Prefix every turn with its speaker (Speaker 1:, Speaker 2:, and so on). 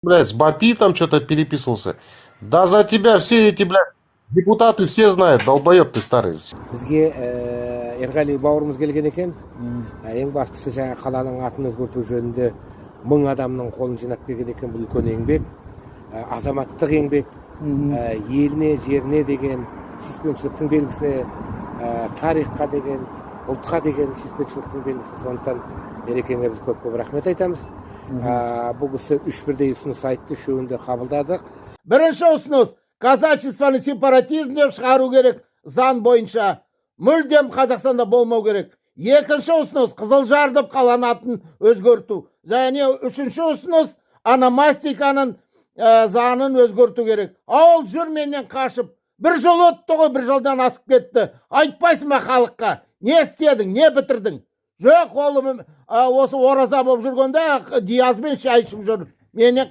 Speaker 1: Блядь, с Бапи там что-то переписывался. Да за тебя все эти, блядь, депутаты все знают, долбоеб ты старый.
Speaker 2: Бізге Ерғали бауырымыз келген екен. Ең бастысы жаңа қаланың атын өзгерту жөнінде 1000 адамның қолын жинап келген екен. Бұл үлкен еңбек, азаматтық еңбек, еліне, жеріне деген сүйіспеншіліктің белгісі, тарихқа деген, ұлтқа деген сүйіспеншіліктің белгісі. Сондықтан Ерекеңе біз көп рахмет айтамыз. Бұл кісі 3 бірдей ұсыныс айтты, үшеуін де қабылдадық.
Speaker 3: Бірінші ұсыныс казачествоны сепаратизм деп шығару керек, заң бойынша мүлдем Қазақстанда болмау керек. Екінші ұсыныс Қызылжар деп қаланың атын өзгерту. Және үшінші ұсыныс аномастиканың заңын өзгерту керек. Ауыл жүрменен қашып, бір жыл өтті ғой, бір жылдан асып кетті. Айтпайсың ба халыққа? Не істедің, не бітірдің? Жоқ, олым осы ораза болып жүргенде Диязбен шай ішіп жүр. Менен